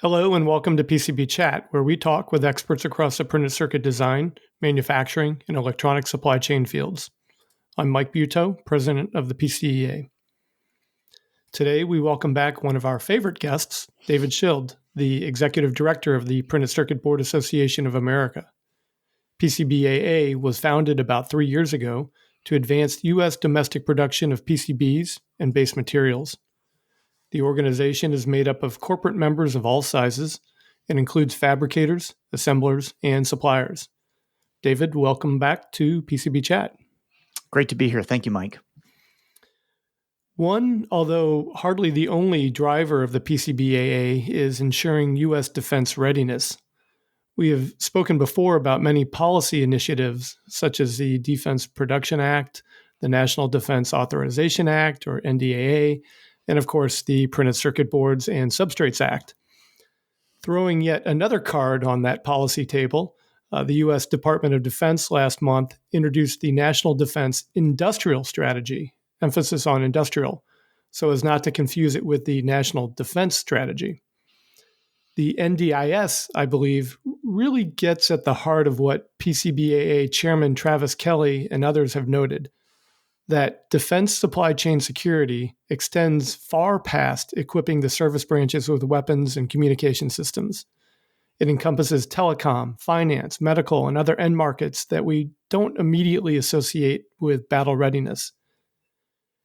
Hello and welcome to PCB Chat, where we talk with experts across the printed circuit design, manufacturing, and electronic supply chain fields. I'm Mike Buteau, president of the PCEA. Today, we welcome back one of our favorite guests, David Schild, the executive director of the Printed Circuit Board Association of America. PCBAA was founded about 3 years ago to advance U.S. domestic production of PCBs and base materials. The organization is made up of corporate members of all sizes and includes fabricators, assemblers, and suppliers. David, welcome back to PCB Chat. Great to be here. Thank you, Mike. One, although hardly the only driver of the PCBAA, is ensuring U.S. defense readiness. We have spoken before about many policy initiatives, such as the Defense Production Act, the National Defense Authorization Act, or NDAA, and of course, the Printed Circuit Boards and Substrates Act. Throwing yet another card on that policy table, the U.S. Department of Defense last month introduced the National Defense Industrial Strategy, emphasis on industrial, so as not to confuse it with the National Defense Strategy. The NDIS, I believe, really gets at the heart of what PCBAA Chairman Travis Kelly and others have noted, that defense supply chain security extends far past equipping the service branches with weapons and communication systems. It encompasses telecom, finance, medical, and other end markets that we don't immediately associate with battle readiness.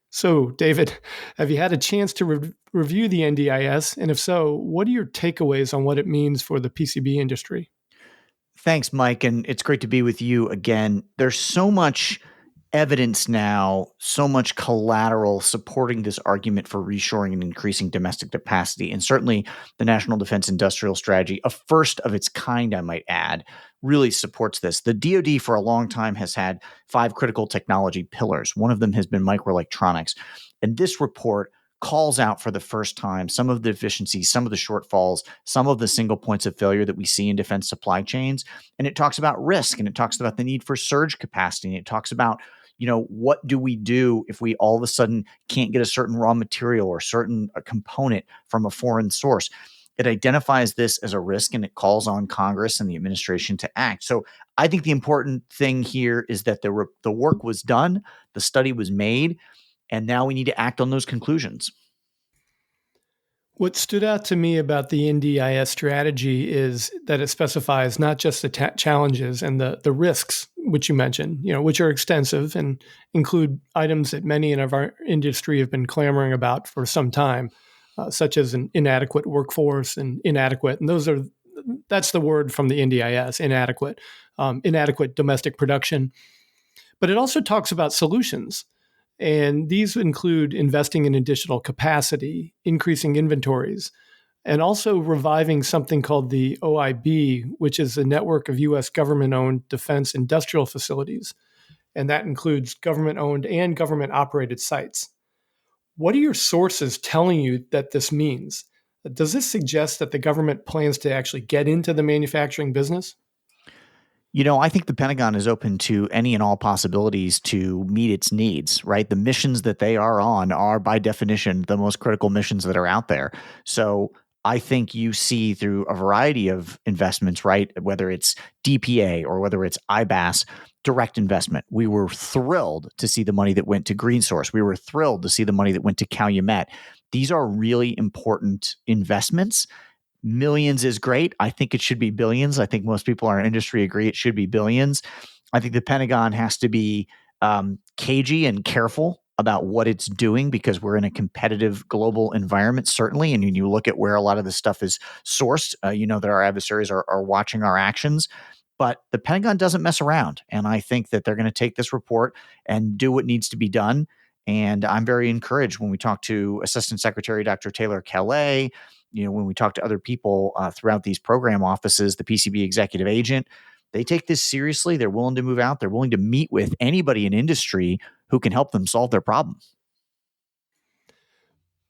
So, David, have you had a chance to review the NDIS? And if so, what are your takeaways on what it means for the PCB industry? Thanks, Mike. And it's great to be with you again. There's so much evidence now, so much collateral supporting this argument for reshoring and increasing domestic capacity. And certainly the National Defense Industrial Strategy, a first of its kind, I might add, really supports this. The DoD for a long time has had 5 critical technology pillars. One of them has been microelectronics. And this report calls out for the first time some of the deficiencies, some of the shortfalls, some of the single points of failure that we see in defense supply chains. And it talks about risk, and it talks about the need for surge capacity, and it talks about what do we do if we all of a sudden can't get a certain raw material or certain component from a foreign source? It identifies this as a risk, and it calls on Congress and the administration to act. So I think the important thing here is that the work was done, the study was made, and now we need to act on those conclusions. What stood out to me about the NDIS strategy is that it specifies not just the challenges and the risks, which you mentioned, which are extensive and include items that many in our industry have been clamoring about for some time, such as an inadequate workforce and inadequate, and that's the word from the NDIS, inadequate domestic production. But it also talks about solutions. And these include investing in additional capacity, increasing inventories, and also reviving something called the OIB, which is a network of U.S. government-owned defense industrial facilities. And that includes government-owned and government-operated sites. What are your sources telling you that this means? Does this suggest that the government plans to actually get into the manufacturing business? I think the Pentagon is open to any and all possibilities to meet its needs, right? The missions that they are on are, by definition, the most critical missions that are out there. So I think you see through a variety of investments, right? Whether it's DPA or whether it's IBAS, direct investment. We were thrilled to see the money that went to Green Source. We were thrilled to see the money that went to Calumet. These are really important investments. Millions is great. I think it should be billions. I think most people in our industry agree it should be billions. I think the Pentagon has to be cagey and careful about what it's doing because we're in a competitive global environment, certainly. And when you look at where a lot of this stuff is sourced, that our adversaries are watching our actions. But the Pentagon doesn't mess around. And I think that they're going to take this report and do what needs to be done. And I'm very encouraged when we talk to Assistant Secretary Dr. Taylor Calais, when we talk to other people throughout these program offices, the PCB executive agent, they take this seriously. They're willing to move out. They're willing to meet with anybody in industry who can help them solve their problem.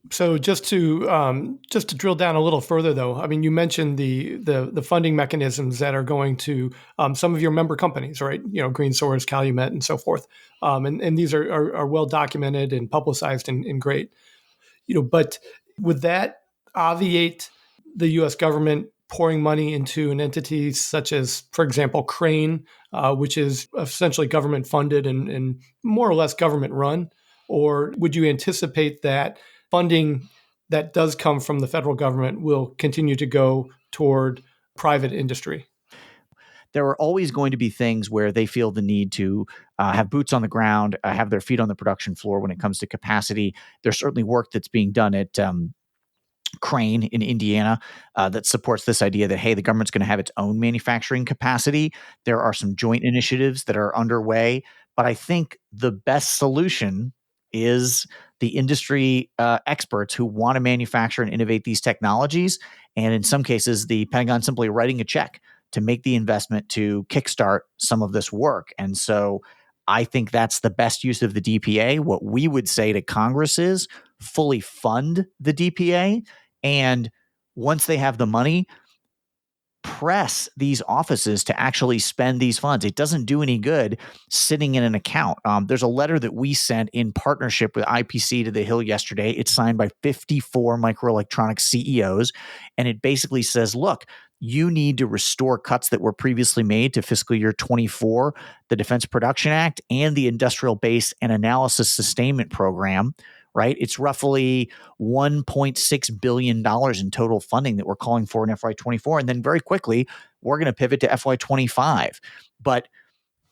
So just to drill down a little further, though, I mean, you mentioned the funding mechanisms that are going to some of your member companies, right? Green Source, Calumet, and so forth. And these are well documented and publicized and great. But would that obviate the U.S. government pouring money into an entity such as, for example, Crane, which is essentially government funded and more or less government run? Or would you anticipate that funding that does come from the federal government will continue to go toward private industry? There are always going to be things where they feel the need to have boots on the ground, have their feet on the production floor when it comes to capacity. There's certainly work that's being done at Crane in Indiana that supports this idea that, hey, the government's going to have its own manufacturing capacity. There are some joint initiatives that are underway, but I think the best solution is the industry experts who want to manufacture and innovate these technologies. And in some cases, the Pentagon simply writing a check to make the investment to kickstart some of this work. And so I think that's the best use of the DPA. What we would say to Congress is fully fund the DPA. And once they have the money, press these offices to actually spend these funds. It doesn't do any good sitting in an account. There's a letter that we sent in partnership with IPC to the Hill yesterday. It's signed by 54 microelectronics CEOs. And it basically says, look, you need to restore cuts that were previously made to fiscal year 24, the Defense Production Act, and the Industrial Base and Analysis Sustainment Program, right? It's roughly $1.6 billion in total funding that we're calling for in FY24. And then very quickly, we're going to pivot to FY25. But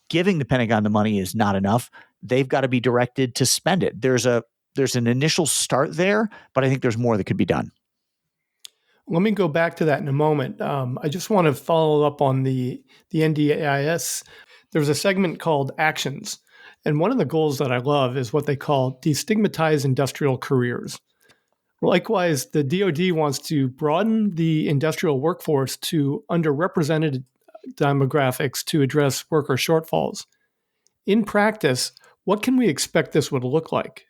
giving the Pentagon the money is not enough. They've got to be directed to spend it. There's an initial start there, but I think there's more that could be done. Let me go back to that in a moment. I just want to follow up on the NDIS. There's a segment called Actions. And one of the goals that I love is what they call destigmatize industrial careers. Likewise, the DoD wants to broaden the industrial workforce to underrepresented demographics to address worker shortfalls. In practice, what can we expect this would look like?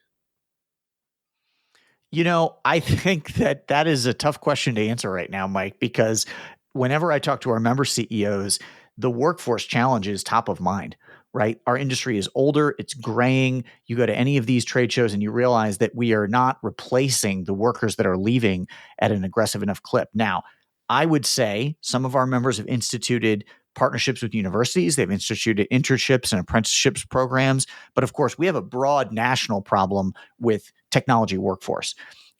I think that is a tough question to answer right now, Mike, because whenever I talk to our member CEOs, the workforce challenge is top of mind, right? Our industry is older, it's graying. You go to any of these trade shows and you realize that we are not replacing the workers that are leaving at an aggressive enough clip. Now, I would say some of our members have instituted partnerships with universities. They've instituted internships and apprenticeships programs. But of course, we have a broad national problem with technology workforce.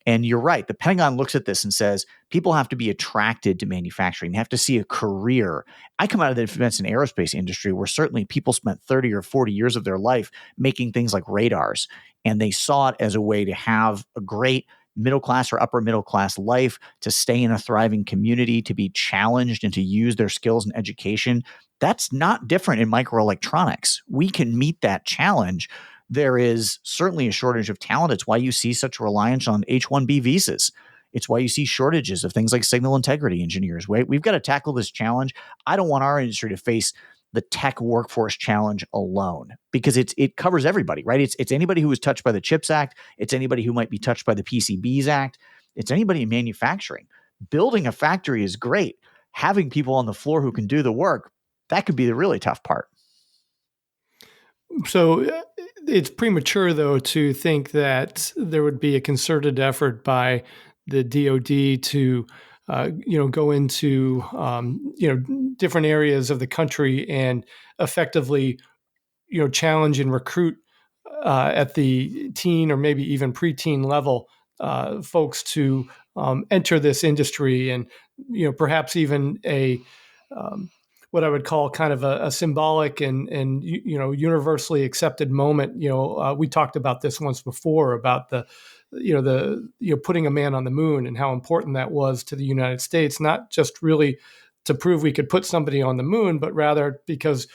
And you're right. The Pentagon looks at this and says people have to be attracted to manufacturing. They have to see a career. I come out of the defense and aerospace industry where certainly people spent 30 or 40 years of their life making things like radars. And they saw it as a way to have a great middle class or upper middle class life, to stay in a thriving community, to be challenged and to use their skills and education. That's not different in microelectronics. We can meet that challenge. There is certainly a shortage of talent. It's why you see such reliance on H-1B visas. It's why you see shortages of things like signal integrity engineers. We've got to tackle this challenge. I don't want our industry to face the tech workforce challenge alone, because it covers everybody, right? It's anybody who was touched by the CHIPS Act. It's anybody who might be touched by the PCBs Act. It's anybody in manufacturing. Building a factory is great. Having people on the floor who can do the work, that could be the really tough part. So it's premature, though, to think that there would be a concerted effort by the DoD to go into different areas of the country and effectively challenge and recruit at the teen or maybe even preteen level folks to enter this industry, and perhaps even a what I would call kind of a symbolic and universally accepted moment. We talked about this once before about the putting a man on the moon and how important that was to the United States, not just really to prove we could put somebody on the moon, but rather because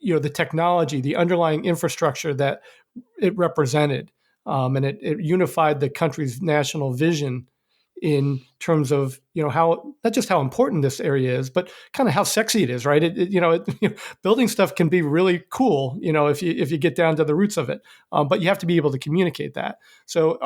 the technology, the underlying infrastructure that it represented, and it unified the country's national vision in terms of how, not just how important this area is, but kind of how sexy it is, right? Building stuff can be really cool, if you get down to the roots of it, but you have to be able to communicate that. So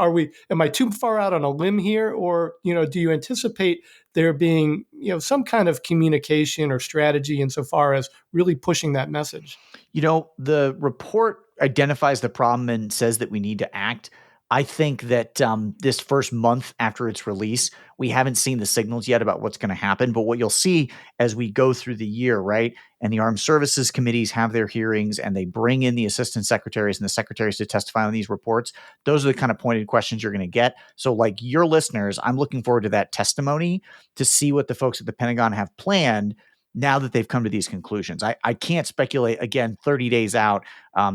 am I too far out on a limb here, or do you anticipate there being some kind of communication or strategy insofar as really pushing that message? The report identifies the problem and says that we need to act. I think that this first month after its release, we haven't seen the signals yet about what's going to happen. But what you'll see as we go through the year, right? And the armed services committees have their hearings and they bring in the assistant secretaries and the secretaries to testify on these reports. Those are the kind of pointed questions you're going to get. So, like your listeners, I'm looking forward to that testimony to see what the folks at the Pentagon have planned now that they've come to these conclusions. I can't speculate, again, 30 days out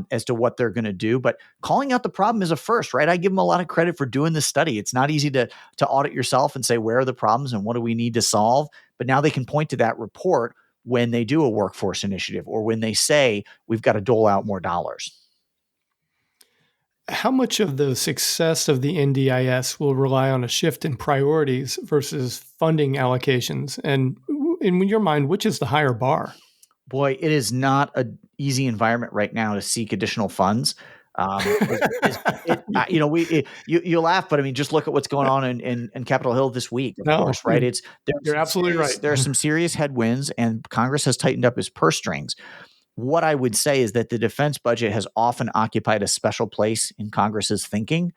as to what they're going to do, but calling out the problem is a first, right? I give them a lot of credit for doing this study. It's not easy to audit yourself and say, where are the problems and what do we need to solve? But now they can point to that report when they do a workforce initiative or when they say, we've got to dole out more dollars. How much of the success of the NDIS will rely on a shift in priorities versus funding allocations? And in your mind, which is the higher bar? Boy, it is not an easy environment right now to seek additional funds. You laugh, but I mean, just look at what's going on in Capitol Hill this week. Of course, right? You're absolutely right. There's some serious headwinds, and Congress has tightened up its purse strings. What I would say is that the defense budget has often occupied a special place in Congress's thinking,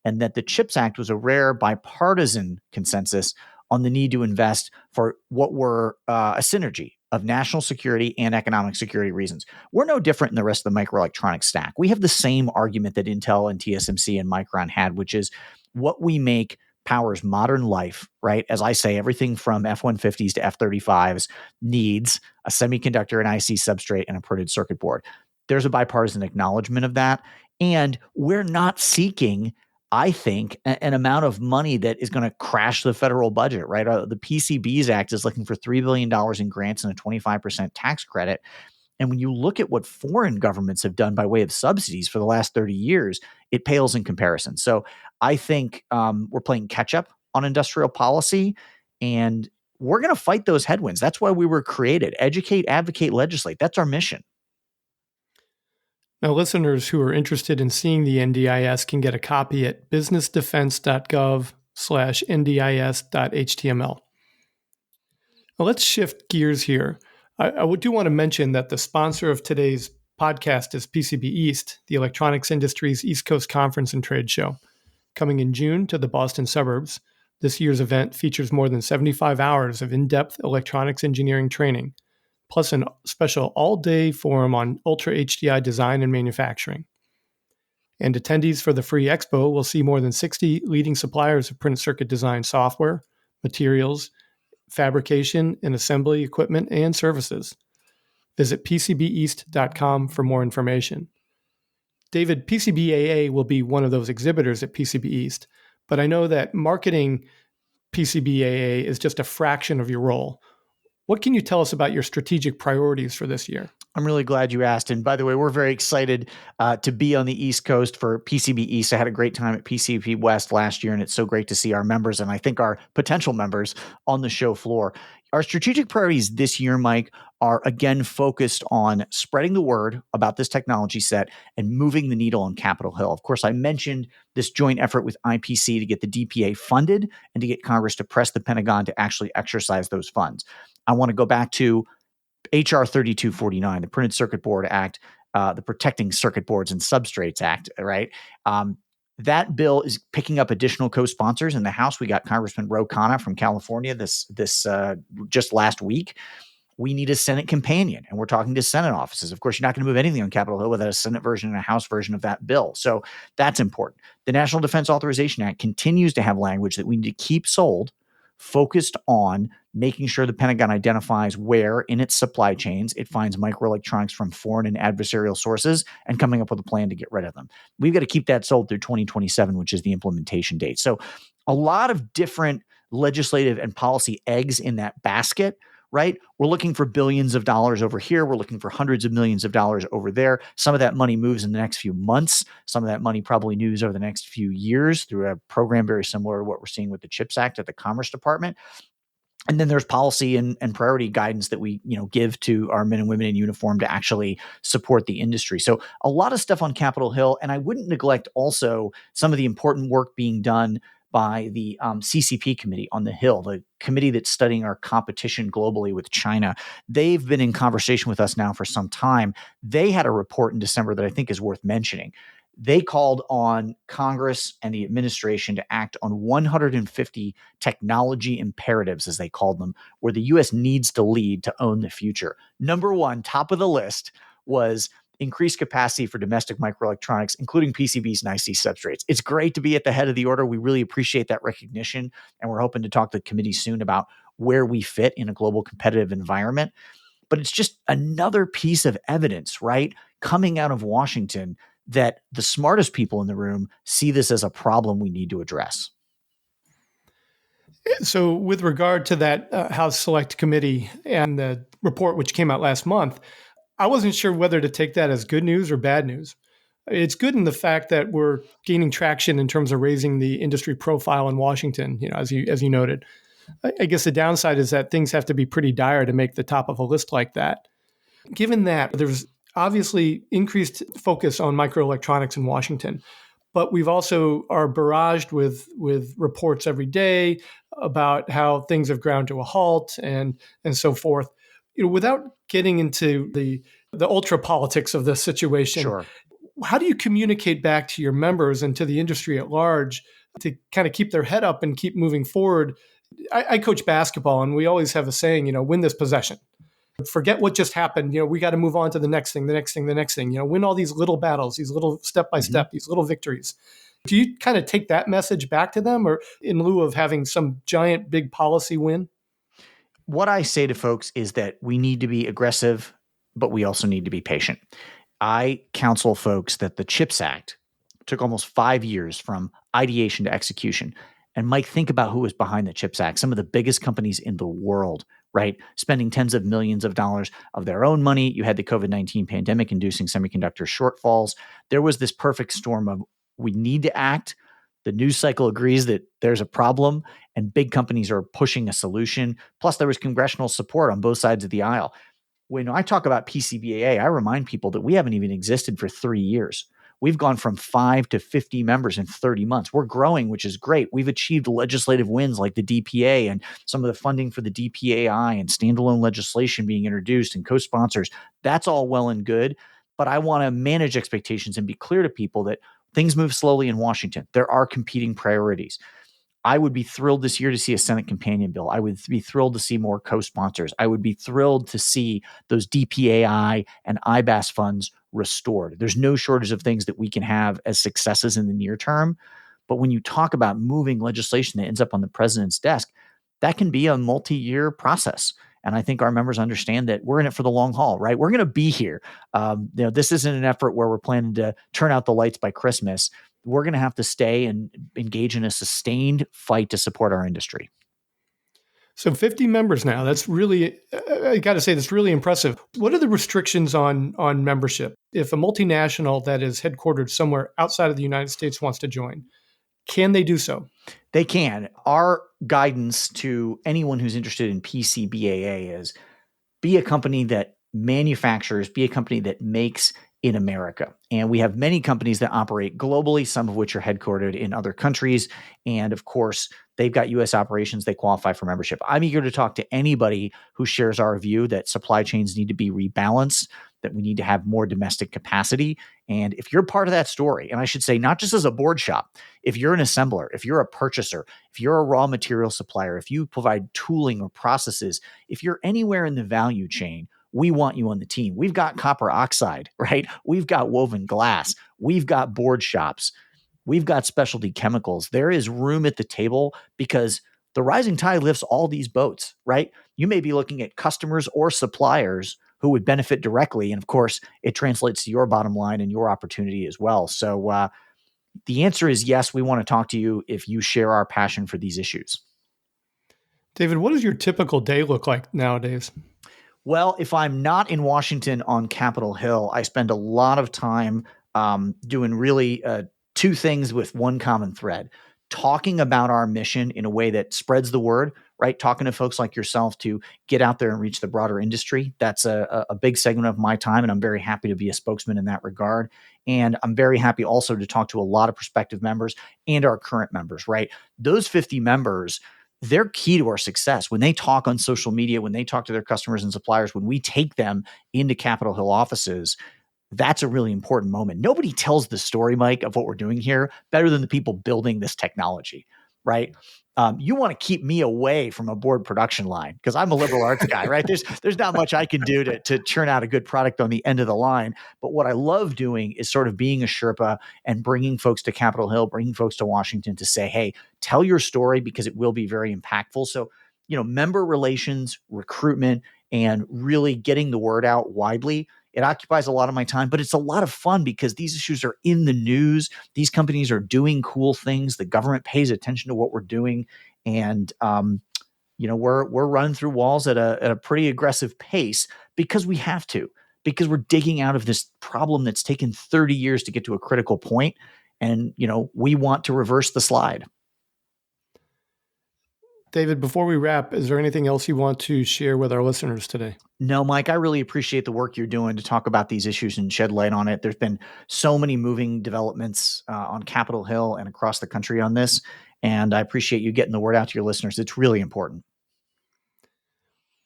and that the CHIPS Act was a rare bipartisan consensus on the need to invest for what were a synergy of national security and economic security reasons. We're no different in the rest of the microelectronics stack. We have the same argument that Intel and TSMC and Micron had, which is what we make powers modern life, right? As I say, everything from F-150s to F-35s needs a semiconductor and IC substrate and a printed circuit board. There's a bipartisan acknowledgement of that. And we're not seeking, I think, an amount of money that is going to crash the federal budget, right? The PCBs Act is looking for $3 billion in grants and a 25% tax credit. And when you look at what foreign governments have done by way of subsidies for the last 30 years, it pales in comparison. So I think we're playing catch up on industrial policy, and we're going to fight those headwinds. That's why we were created. Educate, advocate, legislate. That's our mission. Now, listeners who are interested in seeing the NDIS can get a copy at businessdefense.gov/ndis.html. Now, let's shift gears here. I do want to mention that the sponsor of today's podcast is PCB East, the electronics industry's East Coast conference and trade show. Coming in June to the Boston suburbs, this year's event features more than 75 hours of in-depth electronics engineering training, plus a special all-day forum on Ultra HDI design and manufacturing. And attendees for the free expo will see more than 60 leading suppliers of printed circuit design software, materials, fabrication and assembly equipment, and services. Visit PCBEast.com for more information. David, PCBAA will be one of those exhibitors at PCB East, but I know that marketing PCBAA is just a fraction of your role. What can you tell us about your strategic priorities for this year? I'm really glad you asked. And by the way, we're very excited to be on the East Coast for PCB East. I had a great time at PCB West last year, and it's so great to see our members and I think our potential members on the show floor. Our strategic priorities this year, Mike, are again focused on spreading the word about this technology set and moving the needle on Capitol Hill. Of course, I mentioned this joint effort with IPC to get the DPA funded and to get Congress to press the Pentagon to actually exercise those funds. I want to go back to HR 3249, the Printed Circuit Board Act, the Protecting Circuit Boards and Substrates Act, right? That bill is picking up additional co-sponsors. In the House, we got Congressman Ro Khanna from California this just last week. We need a Senate companion, and we're talking to Senate offices. Of course, you're not going to move anything on Capitol Hill without a Senate version and a House version of that bill. So that's important. The National Defense Authorization Act continues to have language that we need to keep sold, focused on making sure the Pentagon identifies where in its supply chains it finds microelectronics from foreign and adversarial sources and coming up with a plan to get rid of them. We've got to keep that sold through 2027, which is the implementation date. So a lot of different legislative and policy eggs in that basket, right? We're looking for billions of dollars over here. We're looking for hundreds of millions of dollars over there. Some of that money moves in the next few months. Some of that money probably moves over the next few years through a program very similar to what we're seeing with the CHIPS Act at the Commerce Department. And then there's policy and priority guidance that we give to our men and women in uniform to actually support the industry. So a lot of stuff on Capitol Hill. And I wouldn't neglect also some of the important work being done by the CCP committee on the Hill, the committee that's studying our competition globally with China. They've been in conversation with us now for some time. They had a report in December that I think is worth mentioning. They called on Congress and the administration to act on 150 technology imperatives, as they called them, where the U.S. needs to lead to own the future. Number one, top of the list, was increased capacity for domestic microelectronics, including PCBs and IC substrates. It's great to be at the head of the order. We really appreciate that recognition, and we're hoping to talk to the committee soon about where we fit in a global competitive environment. But it's just another piece of evidence, right, coming out of Washington, that the smartest people in the room see this as a problem we need to address. So, with regard to that House Select Committee and the report which came out last month, I wasn't sure whether to take that as good news or bad news. It's good in the fact that we're gaining traction in terms of raising the industry profile in Washington, as you noted. I guess the downside is that things have to be pretty dire to make the top of a list like that. Given that, there's obviously increased focus on microelectronics in Washington, but we've also are barraged with reports every day about how things have ground to a halt and so forth. Without getting into the ultra politics of the situation, Sure. How do you communicate back to your members and to the industry at large to kind of keep their head up and keep moving forward? I coach basketball, and we always have a saying, win this possession. Forget what just happened. We got to move on to the next thing, the next thing, the next thing. Win all these little battles, these little step by step, these little victories. Do you kind of take that message back to them, or in lieu of having some giant big policy win? What I say to folks is that we need to be aggressive, but we also need to be patient. I counsel folks that the CHIPS Act took almost 5 years from ideation to execution. And Mike, think about who was behind the CHIPS Act. Some of the biggest companies in the world, right? Spending tens of millions of dollars of their own money. You had the COVID-19 pandemic inducing semiconductor shortfalls. There was this perfect storm of we need to act. The news cycle agrees that there's a problem, and big companies are pushing a solution. Plus, there was congressional support on both sides of the aisle. When I talk about PCBAA, I remind people that we haven't even existed for 3 years. We've gone from 5 to 50 members in 30 months. We're growing, which is great. We've achieved legislative wins like the DPA and some of the funding for the DPAI and standalone legislation being introduced and co-sponsors. That's all well and good. But I want to manage expectations and be clear to people that things move slowly in Washington. There are competing priorities. I would be thrilled this year to see a Senate companion bill. I would be thrilled to see more co-sponsors. I would be thrilled to see those DPAI and IBAS funds restored. There's no shortage of things that we can have as successes in the near term. But when you talk about moving legislation that ends up on the president's desk, that can be a multi-year process. And I think our members understand that we're in it for the long haul, right? We're going to be here. This isn't an effort where we're planning to turn out the lights by Christmas. We're going to have to stay and engage in a sustained fight to support our industry. So 50 members now, that's really, I got to say, that's really impressive. What are the restrictions on membership? If a multinational that is headquartered somewhere outside of the United States wants to join, can they do so? They can. Our guidance to anyone who's interested in PCBAA is be a company that manufactures, be a company that makes in America. And we have many companies that operate globally, some of which are headquartered in other countries. And of course, they've got US operations, they qualify for membership. I'm eager to talk to anybody who shares our view that supply chains need to be rebalanced, that we need to have more domestic capacity. And if you're part of that story, and I should say, not just as a board shop, if you're an assembler, if you're a purchaser, if you're a raw material supplier, if you provide tooling or processes, if you're anywhere in the value chain, we want you on the team. We've got copper oxide, right? We've got woven glass. We've got board shops. We've got specialty chemicals. There is room at the table because the rising tide lifts all these boats, right? You may be looking at customers or suppliers who would benefit directly. And of course, it translates to your bottom line and your opportunity as well. So the answer is yes, we want to talk to you if you share our passion for these issues. David, what does your typical day look like nowadays? Well, if I'm not in Washington on Capitol Hill, I spend a lot of time doing really two things with one common thread. Talking about our mission in a way that spreads the word, right? Talking to folks like yourself to get out there and reach the broader industry. That's a big segment of my time, and I'm very happy to be a spokesman in that regard. And I'm very happy also to talk to a lot of prospective members and our current members, right? Those 50 members, they're key to our success. When they talk on social media, when they talk to their customers and suppliers, when we take them into Capitol Hill offices, That's a really important moment. Nobody tells the story, Mike, of what we're doing here better than the people building this technology, right? You want to keep me away from a board production line because I'm a liberal arts guy, right? There's not much I can do to churn out a good product on the end of the line. But what I love doing is sort of being a Sherpa and bringing folks to Capitol Hill, bringing folks to Washington to say, hey, tell your story because it will be very impactful. So, member relations, recruitment, and really getting the word out widely. It occupies a lot of my time, but it's a lot of fun because these issues are in the news. These companies are doing cool things. The government pays attention to what we're doing, and we're running through walls at a pretty aggressive pace because we have to, because we're digging out of this problem that's taken 30 years to get to a critical point, and we want to reverse the slide. David, before we wrap, is there anything else you want to share with our listeners today? No, Mike, I really appreciate the work you're doing to talk about these issues and shed light on it. There's been so many moving developments on Capitol Hill and across the country on this, and I appreciate you getting the word out to your listeners. It's really important.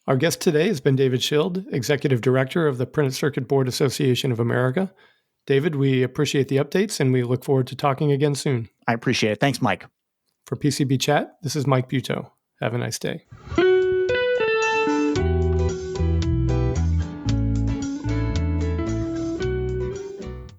Our guest today has been David Schild, Executive Director of the Printed Circuit Board Association of America. David, we appreciate the updates, and we look forward to talking again soon. I appreciate it. Thanks, Mike. For PCB Chat, this is Mike Buteau. Have a nice day.